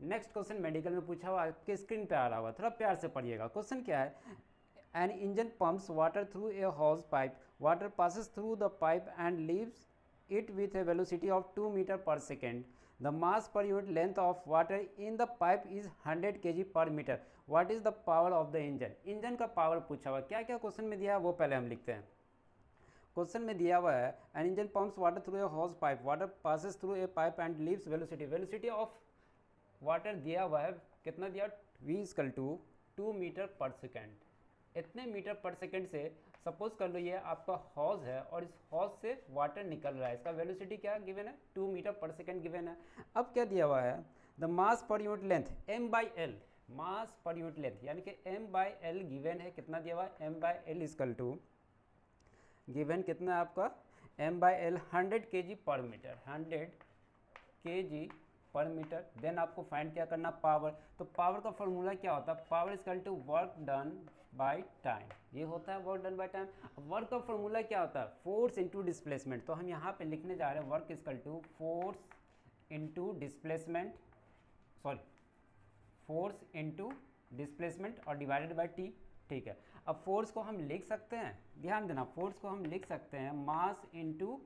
Next question medical में पूछा हुआ, आपके स्क्रीन पे आ रहा होगा, थोड़ा प्यार से पढ़िएगा। क्वेश्चन क्या है, an engine pumps water through a hose pipe, water passes through the pipe and leaves it with a velocity of 2 meter per second. The mass per unit length of water in the pipe is 100 kg per meter. What is the power of the engine? Engine का power पूछा हुआ, क्या क्या question में दिया है वो पहले हम लिखते हैं। क्वेश्चन में दिया हुआ है, an engine pumps water through a hose pipe, water passes through a pipe and leaves velocity, velocity of water दिया हुआ है, कितना दिया, v इक्वल टू 2 मीटर पर सेकेंड। इतने मीटर पर सेकेंड से सपोज कर लो ये आपका हॉज है और इस हॉज से वाटर निकल रहा है, इसका वेलोसिटी क्या गिवन है, 2 मीटर पर सेकेंड गिवन है। अब क्या दिया हुआ है, the mass per unit length m/l, mass per unit length यानी कि m/l गिवन है, कितना दिया हुआ है, m/l इक्वल टू गिवन कितना है आपका, m/l 100 kg पर मीटर, 100 kg पर मीटर। देन आपको फाइंड क्या करना, पावर। तो पावर का फॉर्मूला क्या होता है, power equal to work done by time, ये होता है work done by time. Work का फॉर्मूला क्या होता है, फोर्स इनटू डिस्प्लेसमेंट। तो हम यहाँ पे लिखने जा रहे हैं work equal to force into displacement, sorry force into displacement और डिवाइडेड बाय टी, ठीक है। अब फोर्स को हम लिख सकते हैं, ध्यान देना, फोर्स को हम लिख सकते हैं mass into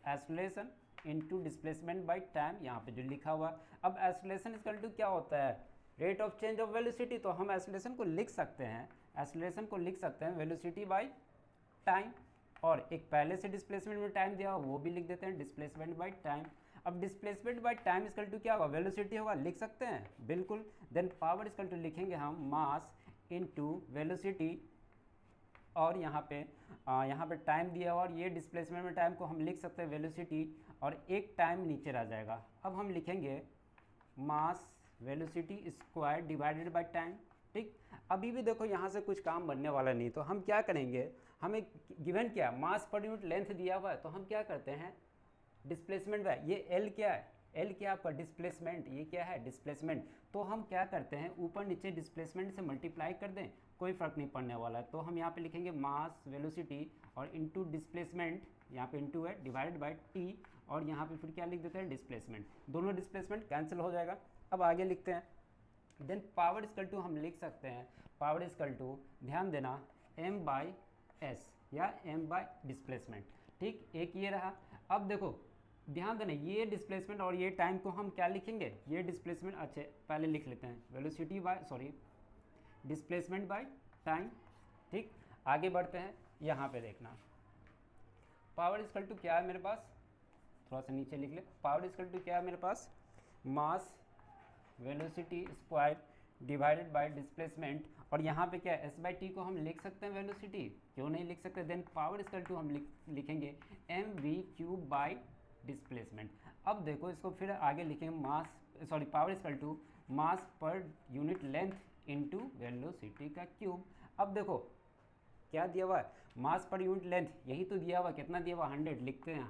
acceleration into displacement by time, यहाँ पे जो लिखा हुआ। अब एक्सेलरेशन इक्वल टू क्या होता है, rate of change of velocity. तो हम एक्सेलरेशन को लिख सकते हैं, एक्सेलरेशन को लिख सकते हैं वेलोसिटी बाय टाइम, और एक पहले से डिस्प्लेसमेंट में टाइम दिया हुआ वो भी लिख देते हैं, डिस्प्लेसमेंट बाय टाइम। अब displacement by time equal to क्या होगा, वेलोसिटी होगा, लिख सकते हैं बिल्कुल। देन पावर इक्वल टू लिखेंगे हम मास इनटू वेलोसिटी, और यहाँ पे टाइम दिया हुआ और ये डिस्प्लेसमेंट में टाइम को हम लिख सकते हैं वेलोसिटी, और एक टाइम नीचे रह जाएगा। अब हम लिखेंगे mass velocity square divided by time, ठीक। अभी भी देखो यहाँ से कुछ काम बनने वाला नहीं, तो हम क्या करेंगे, हमें गिवन क्या, मास पर यूनिट लेंथ दिया हुआ है, तो हम क्या करते हैं, डिस्प्लेसमेंट बाय, ये एल क्या है, एल क्या आपका डिस्प्लेसमेंट, ये क्या है डिस्प्लेसमेंट। तो हम क्या करते हैं, ऊपर नीचे डिस्प्लेसमेंट से मल्टीप्लाई कर दें, कोई फ़र्क नहीं पड़ने वाला है। तो हम यहाँ पे लिखेंगे मास वेलोसिटी और इनटू डिस्प्लेसमेंट, यहाँ पे इनटू है, डिवाइडेड बाय टी, और यहाँ पे फिर क्या लिख देते हैं, डिस्प्लेसमेंट। दोनों डिस्प्लेसमेंट कैंसिल हो जाएगा। अब आगे लिखते हैं। देन पावर इक्वल टू हम लिख सकते हैं, पावर इक्वल टू, ध्यान देना, m/s या m/ डिस्प्लेसमेंट, ठीक। एक ये रहा। अब देखो ध्यान देना, ये डिस्प्लेसमेंट और ये टाइम को हम क्या लिखेंगे, ये डिस्प्लेसमेंट, अच्छे पहले लिख लेते हैं, velocity bye, sorry displacement by time, ठीक। आगे बढ़ते हैं, यहाँ पे देखना, पावर इक्वल टू क्या है मेरे पास, थोड़ा सा नीचे लिख ले, पावर इक्वल टू क्या है मेरे पास, mass velocity square divided by displacement, और यहाँ पे क्या है, एस बाई टी को हम लिख सकते हैं वेलोसिटी, क्यों नहीं लिख सकते। देन पावर इक्वल टू हम लिखेंगे mv³ बाय डिस्प्लेसमेंट। अब देखो इसको फिर आगे लिखेंगे, mass, sorry power equal to mass per unit length into velocity का क्यूब। अब देखो क्या दिया हुआ है, मास पर यूनिट लेंथ, यही तो दिया हुआ, कितना दिया हुआ, 100, लिखते हैं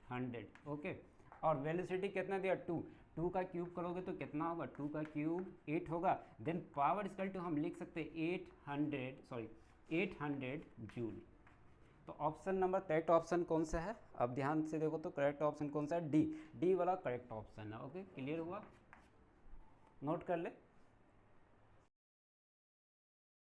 100, ओके। और वेलोसिटी कितना दिया, 2 का क्यूब करोगे तो कितना होगा, 2 का क्यूब 8 होगा। देन पावर इक्वल टू हम लिख सकते हैं 800 जूल। तो ऑप्शन नंबर करेक्ट ऑप्शन कौन सा है, अब ध्यान से देखो तो करेक्ट ऑप्शन कौन सा है, डी वाला करेक्ट ऑप्शन है। ओके, क्लियर हुआ, नोट कर ले।